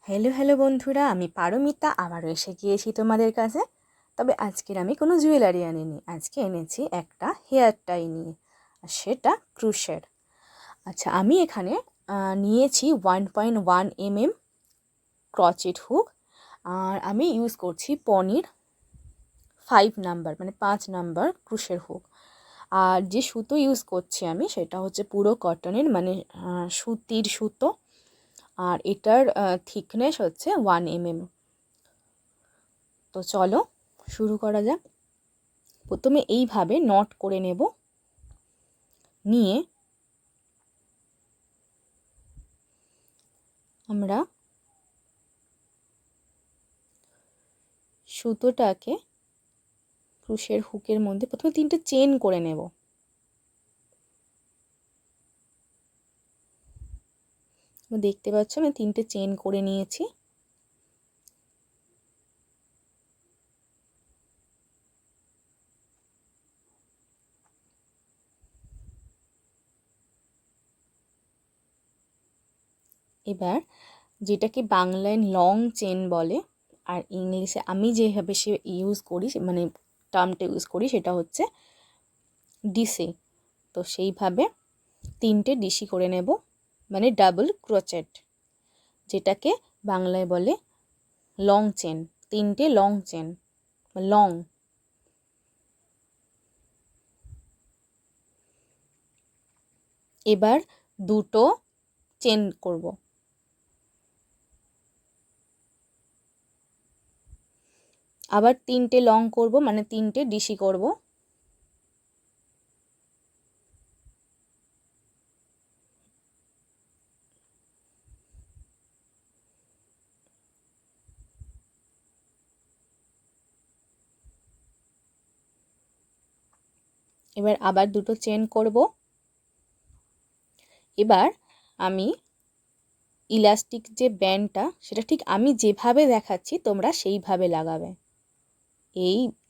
Hello hello বন্ধুরা, আমি পারমিতা আবারও এসে গিয়েছি তোমাদের কাছে। তবে আজকের আমি কোনো জুয়েলারি আনিনি, আজকে এনেছি একটা হেয়ার টাই নিয়ে, আর সেটা ক্রুশের। আচ্ছা, আমি এখানে নিয়েছি 1.1 mm ক্রচেট হুক, আর আমি ইউজ করছি পনির 5 নাম্বার, মানে 5 নাম্বার ক্রুশের হুক। আর যে সুতো ইউজ করছি আমি, সেটা হচ্ছে পুরো কটনের, মানে সুতির সুতো। আর এটার থিকনেস হচ্ছে 1 mm। তো চলো শুরু করা যাক। প্রথমে এইভাবে নট করে নেব, নিয়ে আমরা সুতোটাকে ক্রুশের হুকের মধ্যে প্রথমে 3টে চেন করে নেব। দেখতে পাচ্ছ আমি 3টে চেন করে নিয়েছি। এবার যেটাকে বাংলায় লং চেন বলে, আর ইংলিশে আমি যেভাবে ইউজ করি, মানে টার্মটা ইউজ করি, সেটা হচ্ছে ডিসি। তো সেইভাবে 3টে ডিসি করে নেব, মানে ডাবল ক্রোচেট, যেটাকে বাংলায় বলে লং চেন। 3টে লং চেন, লং। এবার 2টো চেন করব, আবার 3টে লং করব, মানে 3টে ডিসি করব। এবার আবার 2টো চেন করব। এবার আমি ইলাস্টিক যে ব্যান্ডটা, সেটা ঠিক আমি যেভাবে দেখাচ্ছি তোমরা সেইভাবে লাগাবে,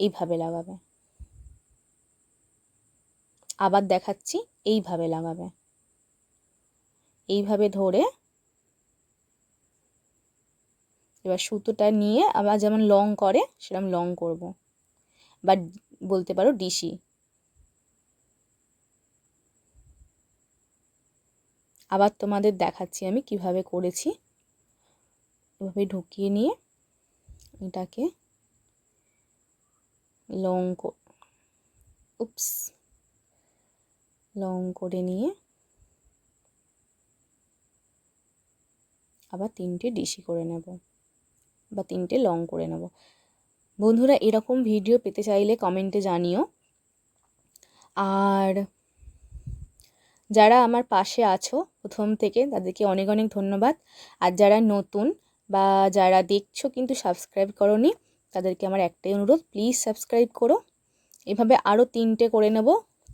এইভাবে লাগাবে। আবার দেখাচ্ছি, এইভাবে লাগাবে। এইভাবে ধরে এবার সুতোটা নিয়ে আবার যেমন লং করে সেরকম লং করব, বা বলতে পারো ডিসি। আবার তোমাদের দেখাচ্ছি আমি কিভাবে করেছি। এভাবে ঢুকিয়ে নিয়ে এটাকে লং লং করে নিয়ে আবার 3টে ডিসি করে নেব, বা 3টে লং করে নেব। বন্ধুরা, এরকম ভিডিও পেতে চাইলে কমেন্টে জানিও। আর যারা আমার পাশে আছো প্রথম থেকে, তাদেরকে অনেক অনেক ধন্যবাদ। আর যারা নতুন বা যারা দেখছো কিন্তু সাবস্ক্রাইব করোনি, তাদেরকে আমার একটাই অনুরোধ, প্লিজ সাবস্ক্রাইব করো। এভাবে আরও 3টে করে নেব,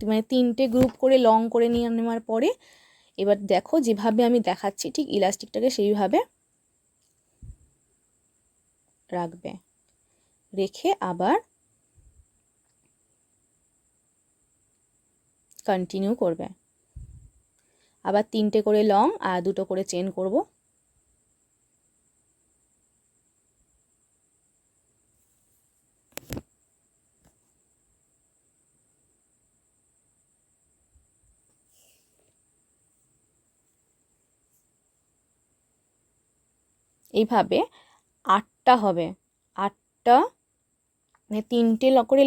মানে 3টে গ্রুপ করে লং করে নিয়ে নেওয়ার পরে এবার দেখো যেভাবে আমি দেখাচ্ছি ঠিক ইলাস্টিকটাকে সেইভাবে রাখবে, রেখে আবার কন্টিনিউ করবে। আবার 3টে করে লং আর 2টো করে চেন করব। এইভাবে 8টা হবে, 8টা, মানে 3টে করে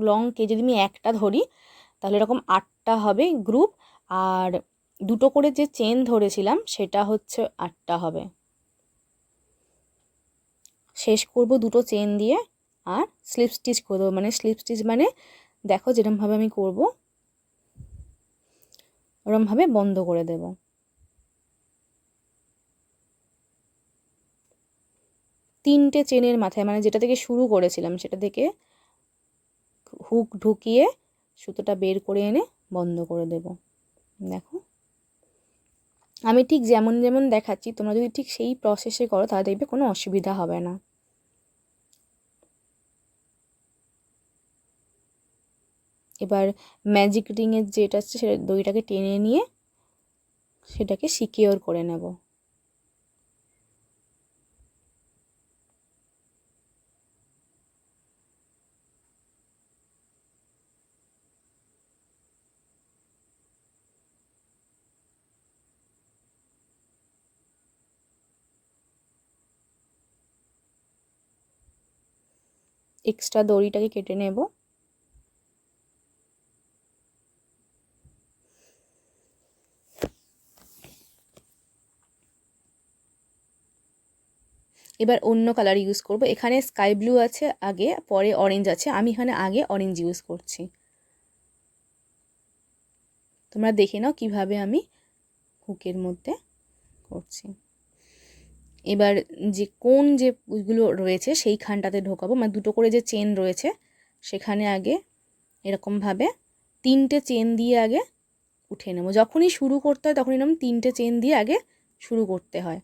লংকে যদি আমি একটা ধরি, তাহলে এরকম 8টা হবে গ্রুপ। আর 2টো করে যে চেন ধরেছিলাম সেটা হচ্ছে 8টা হবে। শেষ করব 2টো চেন দিয়ে, আর স্লিপ স্টিচ করে দেবো। মানে স্লিপ স্টিচ মানে দেখো যেরকমভাবে আমি করব, ওরকমভাবে বন্ধ করে দেব। তিনটে চেনের মাথায়, মানে যেটা থেকে শুরু করেছিলাম সেটা থেকে হুক ঢুকিয়ে সুতোটা বের করে এনে বন্ধ করে দেব। দেখো আমি ঠিক যেমন যেমন দেখাচ্ছি, তোমরা যদি ঠিক সেই প্রসেসে করো তাহলে দেখবে কোনো অসুবিধা হবে না। এবার ম্যাজিক রিংয়ের যেটা আছে সেটা দড়িটাকে টেনে নিয়ে সেটাকে সিকিওর করে নেব। এক্সট্রা দড়িটাকে কেটে নেব। এবার অন্য কালার ইউজ করব। এখানে স্কাই ব্লু আছে আগে, পরে অরেঞ্জ আছে, আমি এখানে আগে অরেঞ্জ ইউজ করছি। তোমরা দেখে নাও কিভাবে আমি হুকের মধ্যে করছি। এবার যে কোন যে যেগুলো রয়েছে সেইখানটাতে ঢোকাবো, মানে দুটো করে যে চেন রয়েছে সেখানে আগে এরকমভাবে 3টে চেন দিয়ে আগে উঠে নেব। যখনই শুরু করতে হয় তখনই এরকম 3টে চেন দিয়ে আগে শুরু করতে হয়।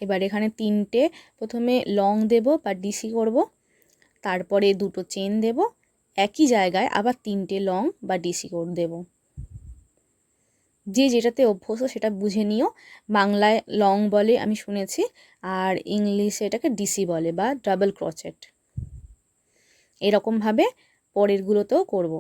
এবার এখানে 3টে প্রথমে লং দেব বা ডিসি করব, তারপরে দুটো চেন দেব, একই জায়গায় আবার 3টে লং বা ডিসি করে দেব। যে যেটাতে অভ্যস্ত সেটা বুঝে নিও। বাংলায় লং বলে আমি শুনেছি, আর ইংলিশে এটাকে ডিসি বলে বা ডাবল ক্রোচেট। এরকমভাবে পরেরগুলোতেও করব।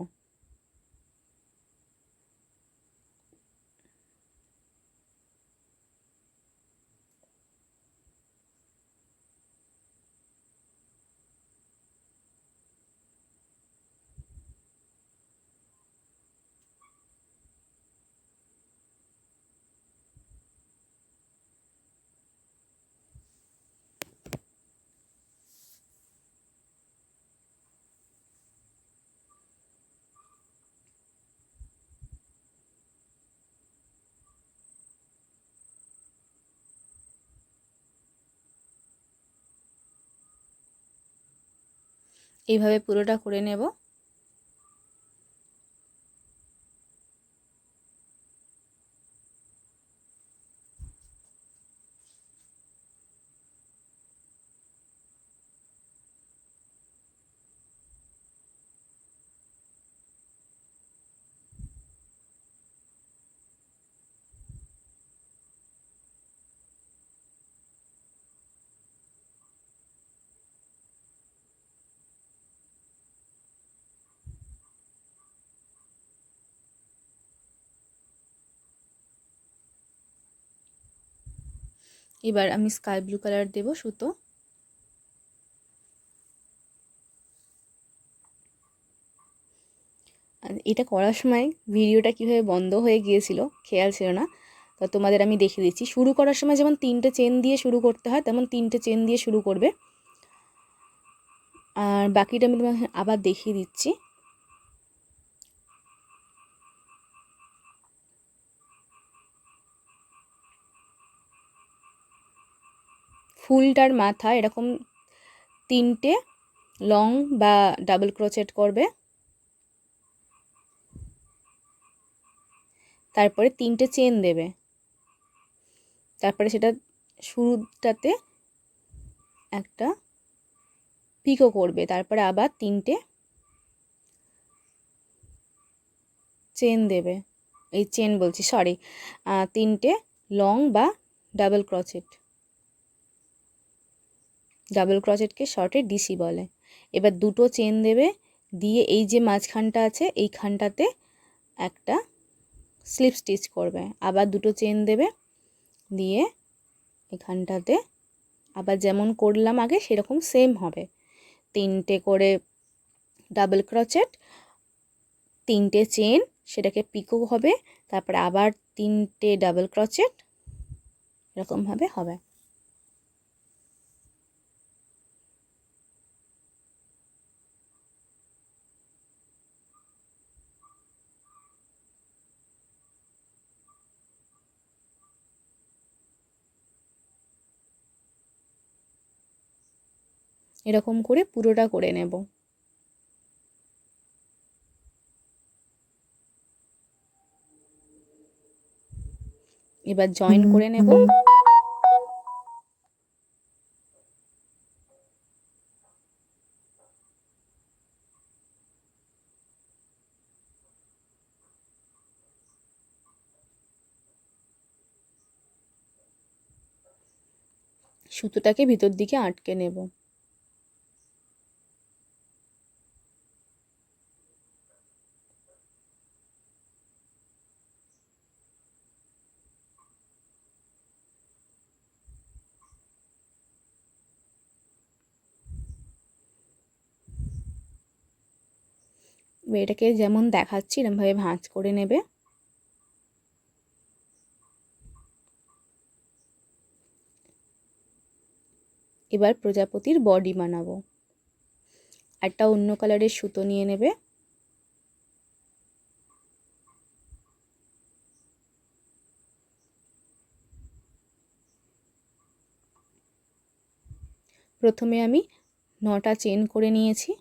এইভাবে পুরোটা করে নেব। এবার আমি স্কাই ব্লু কালার দেব সুতো। এটা করার সময় ভিডিওটা কীভাবে বন্ধ হয়ে গিয়েছিল খেয়াল ছিল না, তো তোমাদের আমি দেখিয়ে দিচ্ছি। শুরু করার সময় যেমন 3টে চেন দিয়ে শুরু করতে হয় তেমন 3টে চেন দিয়ে শুরু করবে। আর বাকিটা আমি তোমাকে আবার দেখিয়ে দিচ্ছি। ফুলটার মাথা এরকম 3টে লং বা ডাবল ক্রোচেট করবে, তারপরে 3টে চেন দেবে, তারপরে সেটা শুরুটাতে একটা পিকো করবে, তারপরে আবার 3টে চেন দেবে, এই চেন বলছি সরি, 3টে লং বা ডাবল ক্রোচেট। ডাবল ক্রোচেটকে শর্টে ডিসি বলে। এবার দুটো চেন দেবে, দিয়ে এই যে মাঝখানটা আছে এইখানটাতে একটা স্লিপ স্টিচ করবে, আবার দুটো চেন দেবে, দিয়ে এখানটাতে আবার যেমন করলাম আগে সেরকম সেম হবে। 3টে করে ডাবল ক্রোচেট, 3টে চেন, সেটাকে পিকো হবে, তারপরে আবার 3টে ডাবল ক্রোচেট, এরকমভাবে হবে। এরকম করে পুরোটা করে নেব। এবার জয়েন করে নেব। সুতোটাকে ভিতর দিকে আটকে নেব। এটাকে যেমন দেখাচ্ছি এরকমভাবে ভাঁজ করে নেবে। এবার প্রজাপতির বডি বানাবো। একটা অন্য কালারের সুতো নিয়ে নেবে, প্রথমে আমি 9টা চেন করে নিয়েছি।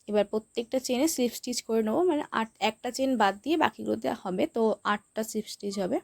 এবার প্রত্যেকটা চেনে স্লিপ স্টিচ করে নেবো, মানে একটা চেন বাদ দিয়ে বাকিগুলোতে হবে, তো 8টা স্লিপ স্টিচ হবে।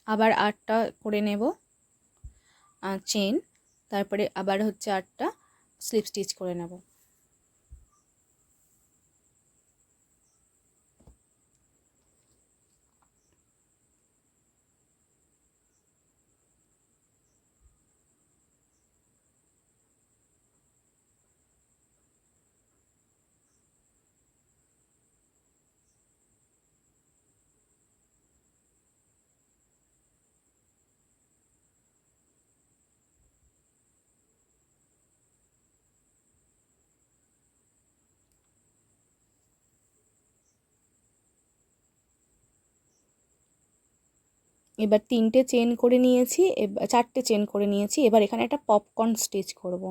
আবার 8টা করে নেব চেন, তারপরে আবার হচ্ছে 8টা স্লিপ স্টিচ করে নেব। এবার 3টে চেন করে নিয়েছি, 4টে চেন করে নিয়েছি। এবার এখানে একটা পপকর্ন স্টিচ করব।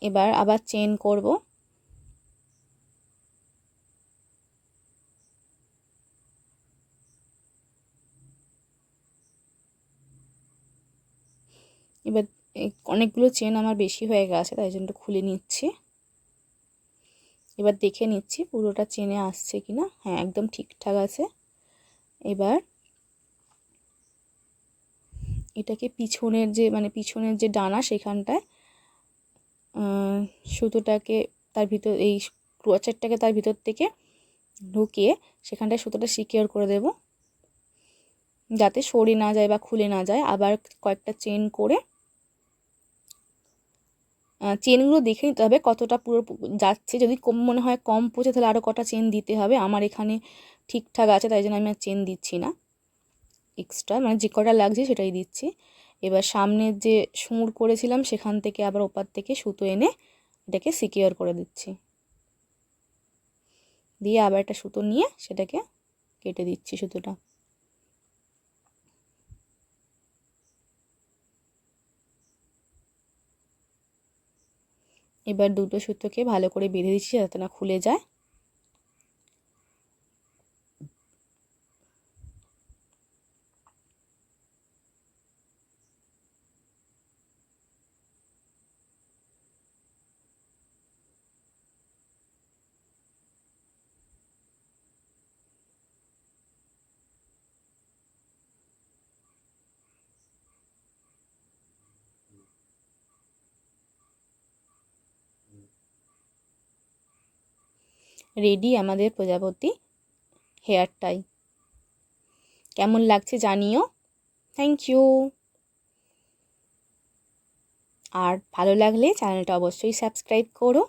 এবার আবার চেন করব। এবার অনেকগুলো চেন আমার বেশি হয়ে গেছে, তাই জন্য খুলে নিচ্ছি। এবার দেখে নিচ্ছি পুরোটা চেনে আসছে কিনা। হ্যাঁ, একদম ঠিকঠাক আছে। এবার এটাকে পিছনের যে ডানা সেখানটায় সুতোটাকে তার ভিতর, এই ক্রোচেরটাকে তার ভিতর থেকে ঢুকিয়ে সেখানটায় সুতোটা সিকিউর করে দেব, যাতে সরে না যায় বা খুলে না যায়। আবার কয়েকটা চেন করে চেনগুলো দেখে নিতে হবে কতটা পুরো যাচ্ছে। যদি কম মনে হয় কম পড়ছে তাহলে আরও কটা চেন দিতে হবে। আমার এখানে ঠিকঠাক আছে, তাই জন্য আমি আর চেন দিচ্ছি না, এক্সট্রা মানে যে কটা লাগছে সেটাই দিচ্ছি। এবার সামনের যে সুঁড় করেছিলাম সেখান থেকে আবার ওপার থেকে সুতো এনে এটাকে সিকিউর করে দিচ্ছি, দিয়ে আবার একটা সুতো নিয়ে সেটাকে কেটে দিচ্ছি সুতোটা। এবার দুটো সুতোকে ভালো করে বেঁধে দিচ্ছি যাতে না খুলে যায়। রেডি আমাদের প্রজাপতি হেয়ার টাই। কেমন লাগছে জানিও। Thank you. আর ভালো লাগলে চ্যানেলটা অবশ্যই সাবস্ক্রাইব করো,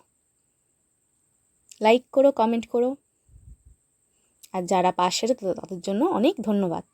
লাইক করো, কমেন্ট করো। আর যারা পাশে তাদের জন্য অনেক ধন্যবাদ।